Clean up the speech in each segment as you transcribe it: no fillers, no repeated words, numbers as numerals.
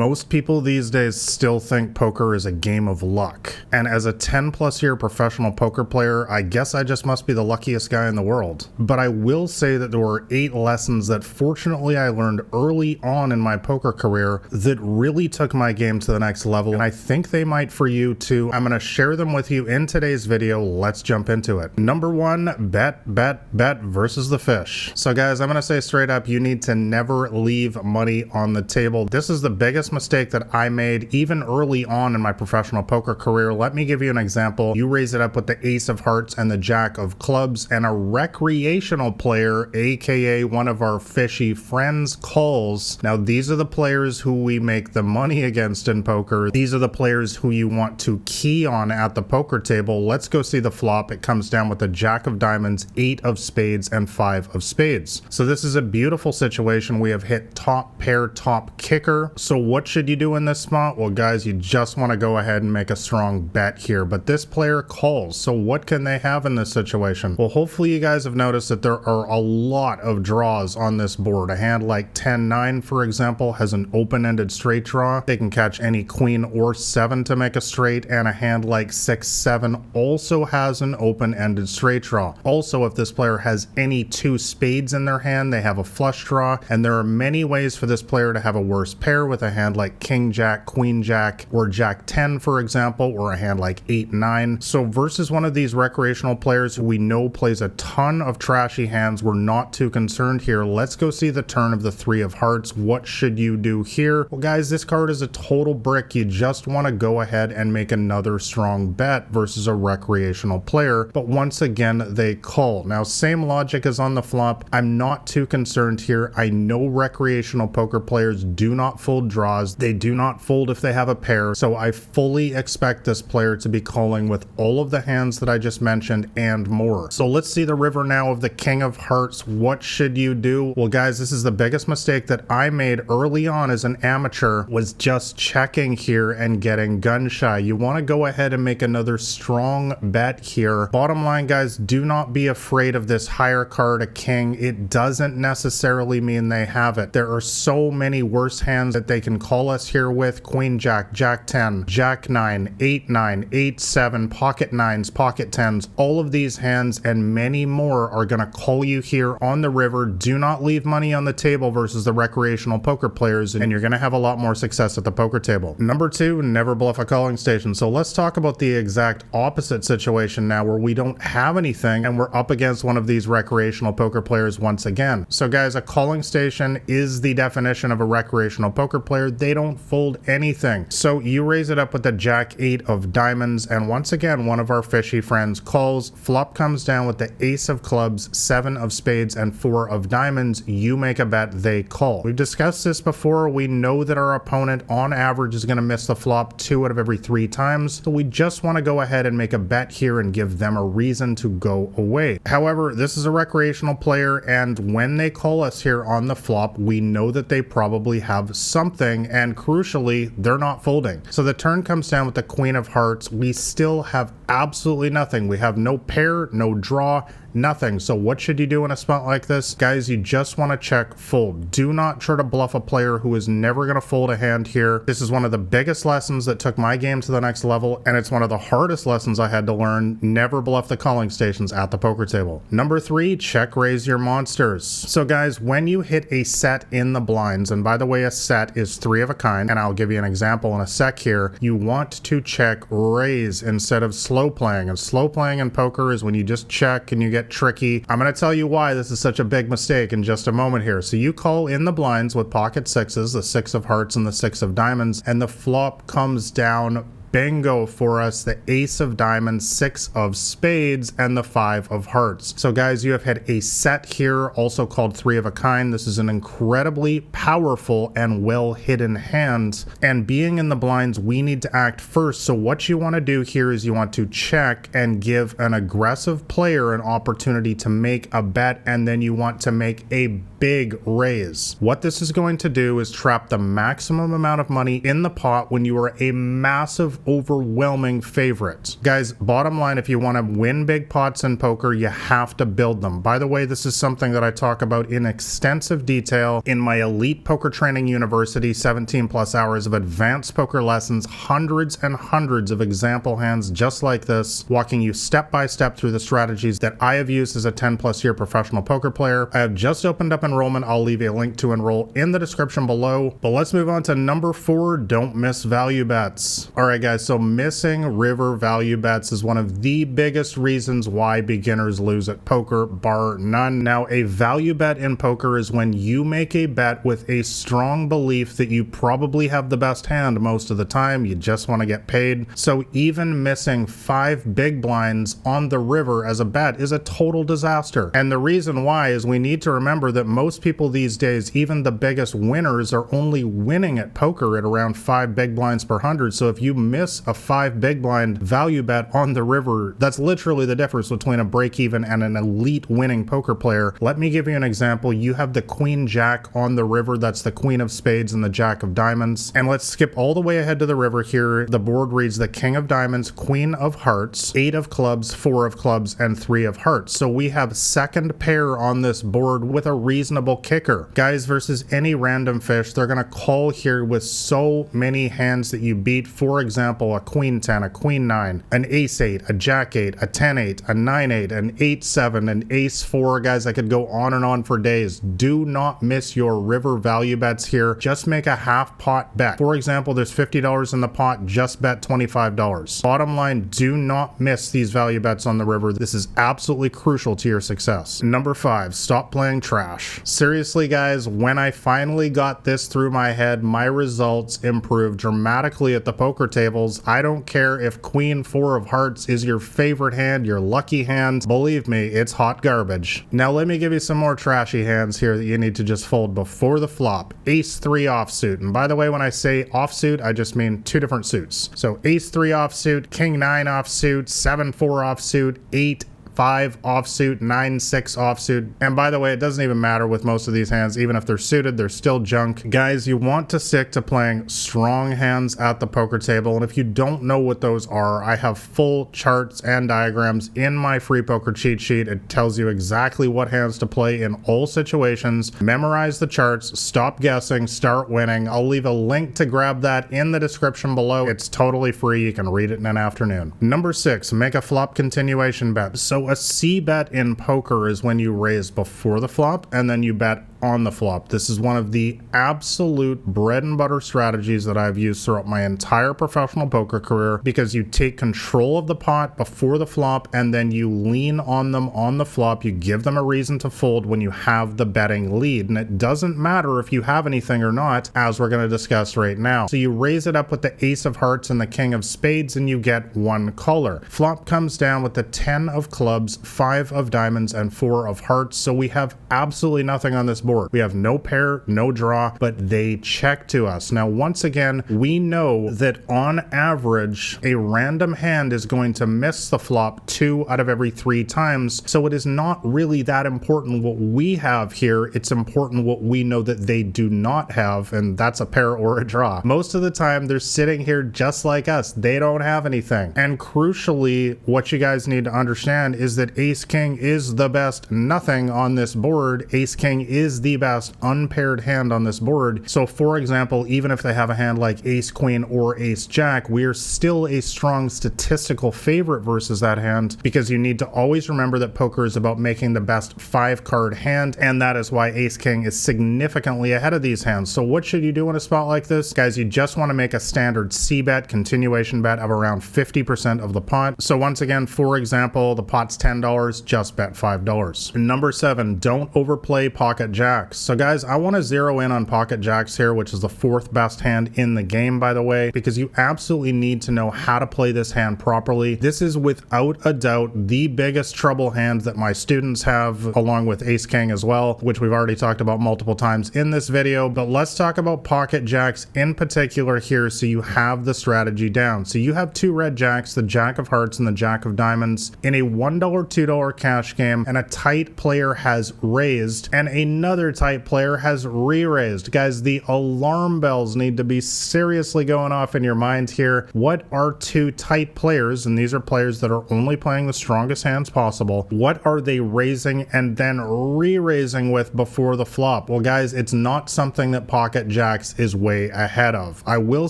Most people these days still think poker is a game of luck. And as a 10+ year professional poker player, I guess I just must be the luckiest guy in the world. But I will say that there were 8 lessons that fortunately I learned early on in my poker career that really took my game to the next level, and I think they might for you too. I'm going to share them with you in today's video. Let's jump into it. Number 1, bet versus the fish. So guys, I'm going to say straight up, you need to never leave money on the table. This is the biggest mistake that I made even early on in my professional poker career. Let me give you an example. You raise it up with the ace of hearts and the jack of clubs, and a recreational player, aka one of our fishy friends, calls. Now these are the players who we make the money against in poker. These are the players who you want to key on at the poker table. Let's go see the flop. It comes down with the jack of diamonds, 8 of spades, and 5 of spades. So this is a beautiful situation. We have hit top pair, top kicker. So what should you do in this spot? Well guys, you just want to go ahead and make a strong bet here, but this player calls. So what can they have in this situation? Well, hopefully you guys have noticed that there are a lot of draws on this board. A hand like 10-9, for example, has an open-ended straight draw. They can catch any queen or 7 to make a straight, and a hand like 6-7 also has an open-ended straight draw. Also, if this player has any 2 spades in their hand, they have a flush draw, and there are many ways for this player to have a worse pair with a hand like king jack, queen jack, or jack 10, for example, or a hand like 8-9. So versus one of these recreational players who we know plays a ton of trashy hands, we're not too concerned here. Let's go see the turn of the 3 of hearts. What should you do here? Well guys, this card is a total brick. You just want to go ahead and make another strong bet versus a recreational player, but once again they call. Now same logic as on the flop. I'm not too concerned here. I know recreational poker players do not fold draws. They do not fold if they have a pair, so I fully expect this player to be calling with all of the hands that I just mentioned and more. So let's see the river now of the king of hearts. What should you do? Well guys, this is the biggest mistake that I made early on as an amateur, was just checking here and getting gun shy. You want to go ahead and make another strong bet here. Bottom line guys, do not be afraid of this higher card, a king. It doesn't necessarily mean they have it. There are so many worse hands that they can call us here with. Queen jack, jack 10, jack 9, 8-9, 8-7, pocket 9s, pocket 10s. All of these hands and many more are going to call you here on the river. Do not leave money on the table versus the recreational poker players, and you're going to have a lot more success at the poker table. Number 2, never bluff a calling station. So let's talk about the exact opposite situation now, where we don't have anything and we're up against one of these recreational poker players once again. So guys, a calling station is the definition of a recreational poker player. They don't fold anything. So you raise it up with the jack 8 of diamonds, and once again one of our fishy friends calls. Flop comes down with the ace of clubs, 7 of spades, and 4 of diamonds. You make a bet, they call. We've discussed this before. We know that our opponent on average is going to miss the flop 2 out of every 3 times, so we just want to go ahead and make a bet here and give them a reason to go away. However, this is a recreational player, and when they call us here on the flop, we know that they probably have something, and crucially, they're not folding. So the turn comes down with the queen of hearts. We still have absolutely nothing. We have no pair, no draw, nothing. So what should you do in a spot like this? Guys, you just want to check fold. Do not try to bluff a player who is never going to fold a hand here. This is one of the biggest lessons that took my game to the next level, and it's one of the hardest lessons I had to learn. Never bluff the calling stations at the poker table. Number 3, check raise your monsters. So guys, when you hit a set in the blinds, and by the way, a set is 3 of a kind, and I'll give you an example in a sec here, you want to check raise instead of slow playing. And slow playing in poker is when you just check and you get tricky. I'm going to tell you why this is such a big mistake in just a moment here. So you call in the blinds with pocket 6s, the 6 of hearts and the 6 of diamonds, and the flop comes down bingo for us, the ace of diamonds, 6 of spades, and the 5 of hearts. So guys, you have had a set here, also called 3 of a kind. This is an incredibly powerful and well hidden hand, and being in the blinds, we need to act first. So what you want to do here is you want to check and give an aggressive player an opportunity to make a bet, and then you want to make a big raise. What this is going to do is trap the maximum amount of money in the pot when you are a massive overwhelming favorite. Guys, bottom line, if you want to win big pots in poker, you have to build them. By the way, this is something that I talk about in extensive detail in my Elite Poker Training University, 17 plus hours of advanced poker lessons, hundreds and hundreds of example hands just like this, walking you step by step through the strategies that I have used as a 10 plus year professional poker player. I have just opened up enrollment. I'll leave a link to enroll in the description below. But let's move on to number 4, don't miss value bets. All right, guys, so missing river value bets is one of the biggest reasons why beginners lose at poker, bar none. Now, a value bet in poker is when you make a bet with a strong belief that you probably have the best hand most of the time. You just want to get paid. So even missing 5 big blinds on the river as a bet is a total disaster. And the reason why is we need to remember that most people these days, even the biggest winners, are only winning at poker at around 5 big blinds per 100. So if you miss a 5 big blind value bet on the river, that's literally the difference between a break even and an elite winning poker player. Let me give you an example. You have the queen jack on the river. That's the queen of spades and the jack of diamonds. And let's skip all the way ahead to the river here. The board reads the king of diamonds, queen of hearts, 8 of clubs, 4 of clubs, and 3 of hearts. So we have second pair on this board with a reasonable kicker. Guys, versus any random fish, they're going to call here with so many hands that you beat. For example, a queen 10, a queen 9, an ace 8, a jack 8, a 10 8, a 9 8, an 8 7, an ace 4. Guys, I could go on and on for days. Do not miss your river value bets here. Just make a half pot bet. For example, there's $50 in the pot, just bet $25. Bottom line, do not miss these value bets on the river. This is absolutely crucial to your success. Number 5, stop playing trash. Seriously, guys, when I finally got this through my head, my results improved dramatically at the poker tables. I don't care if queen 4 of hearts is your favorite hand, your lucky hand. Believe me, it's hot garbage. Now let me give you some more trashy hands here that you need to just fold before the flop. Ace 3 offsuit. And by the way, when I say offsuit, I just mean 2 different suits. So ace 3 offsuit, king 9 offsuit, 7 4 offsuit, 8 5 offsuit, 9 6 offsuit. And by the way, it doesn't even matter with most of these hands. Even if they're suited, they're still junk. Guys, you want to stick to playing strong hands at the poker table. And if you don't know what those are, I have full charts and diagrams in my free poker cheat sheet. It tells you exactly what hands to play in all situations. Memorize the charts, stop guessing, start winning. I'll leave a link to grab that in the description below. It's totally free. You can read it in an afternoon. Number 6, make a flop continuation bet. So a C bet in poker is when you raise before the flop and then you bet on the flop. This is one of the absolute bread and butter strategies that I've used throughout my entire professional poker career, because you take control of the pot before the flop and then you lean on them on the flop. You give them a reason to fold when you have the betting lead, and it doesn't matter if you have anything or not, as we're going to discuss right now. So you raise it up with the ace of hearts and the king of spades and you get 1 color. Flop comes down with the 10 of clubs, 5 of diamonds, and 4 of hearts. So we have absolutely nothing on this board. We have no pair, no draw, but they check to us. Now, once again, we know that on average, a random hand is going to miss the flop 2 out of every 3 times. So it is not really that important what we have here. It's important what we know that they do not have, and that's a pair or a draw. Most of the time, they're sitting here just like us. They don't have anything. And crucially, what you guys need to understand is that ace king is the best nothing on this board. Ace king is the best unpaired hand on this board. So for example, even if they have a hand like ace queen or ace jack, we're still a strong statistical favorite versus that hand, because you need to always remember that poker is about making the best 5-card hand, and that is why ace king is significantly ahead of these hands. So what should you do in a spot like this? Guys, you just want to make a standard C bet, continuation bet of around 50% of the pot. So once again, for example, the pot's $10, just bet $5. Number 7, don't overplay pocket jacks. So guys, I want to zero in on pocket jacks here, which is the 4th best hand in the game, by the way, because you absolutely need to know how to play this hand properly. This is without a doubt the biggest trouble hand that my students have, along with ace king as well, which we've already talked about multiple times in this video. But let's talk about pocket jacks in particular here, so you have the strategy down. So you have 2 red jacks, the jack of hearts and the jack of diamonds, in a $1, $2 cash game, and a tight player has raised, and another other tight player has re-raised. Guys, the alarm bells need to be seriously going off in your mind here. What are two tight players, and these are players that are only playing the strongest hands possible, what are they raising and then re-raising with before the flop? Well, guys, it's not something that pocket jacks is way ahead of. I will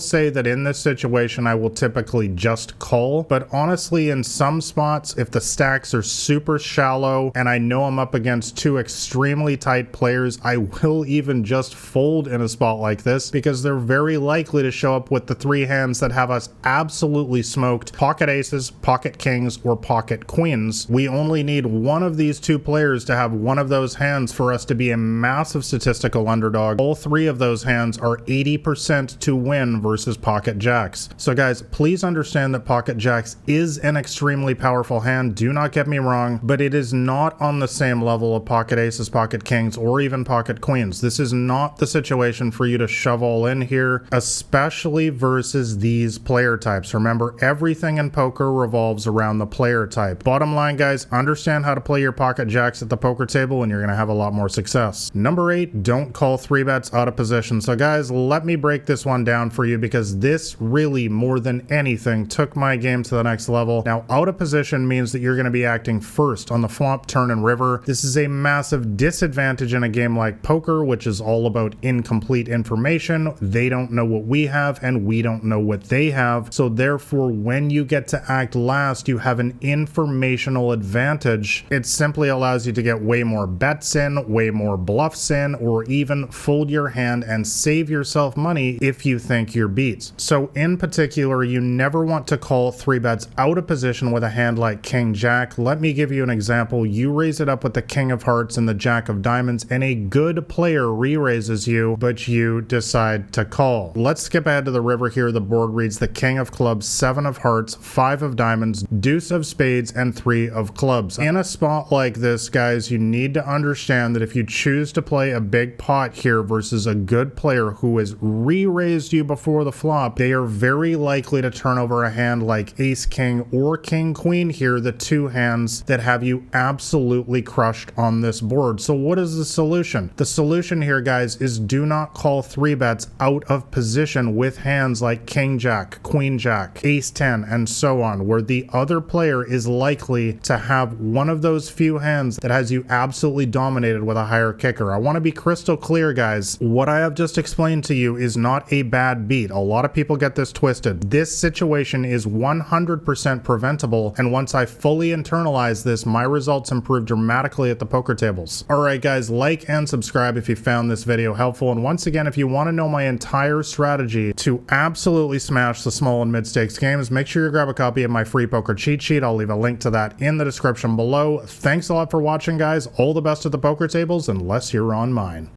say that in this situation, I will typically just call, but honestly, in some spots, if the stacks are super shallow and I know I'm up against two extremely tight players, I will even just fold in a spot like this because they're very likely to show up with the three hands that have us absolutely smoked: pocket aces, pocket kings, or pocket queens. We only need one of these two players to have one of those hands for us to be a massive statistical underdog. All three of those hands are 80% to win versus pocket jacks. So guys, please understand that pocket jacks is an extremely powerful hand, do not get me wrong, but it is not on the same level of pocket aces, pocket kings, or even pocket queens. This is not the situation for you to shove all in here, especially versus these player types. Remember, everything in poker revolves around the player type. Bottom line, guys, understand how to play your pocket jacks at the poker table and you're going to have a lot more success. Number 8, don't call 3-bets out of position. So guys, let me break this one down for you because this really, more than anything, took my game to the next level. Now, out of position means that you're going to be acting first on the flop, turn, and river. This is a massive disadvantage in a game like poker, which is all about incomplete information. They don't know what we have and we don't know what they have. So therefore, when you get to act last, you have an informational advantage. It simply allows you to get way more bets in, way more bluffs in, or even fold your hand and save yourself money if you think you're beat. So in particular, you never want to call 3-bets out of position with a hand like King Jack. Let me give you an example. You raise it up with the King of Hearts and the Jack of Diamonds, and a good player re-raises you, but you decide to call. Let's skip ahead to the river here. The board reads the King of Clubs, 7 of Hearts, 5 of Diamonds, Deuce of Spades, and 3 of Clubs. In a spot like this, guys, you need to understand that if you choose to play a big pot here versus a good player who has re-raised you before the flop, they are very likely to turn over a hand like Ace King or King Queen here, the two hands that have you absolutely crushed on this board. So what is the solution? The solution here, guys, is do not call 3-bets out of position with hands like King Jack, Queen Jack, Ace 10, and so on, where the other player is likely to have one of those few hands that has you absolutely dominated with a higher kicker. I want to be crystal clear, guys. What I have just explained to you is not a bad beat. A lot of people get this twisted. This situation is 100% preventable, and once I fully internalize this, my results improve dramatically at the poker tables. Alright guys, like and subscribe if you found this video helpful, and once again, if you want to know my entire strategy to absolutely smash the small and mid stakes games, make sure you grab a copy of my free poker cheat sheet. I'll leave a link to that in the description below. Thanks a lot for watching, guys. All the best at the poker tables, unless you're on mine.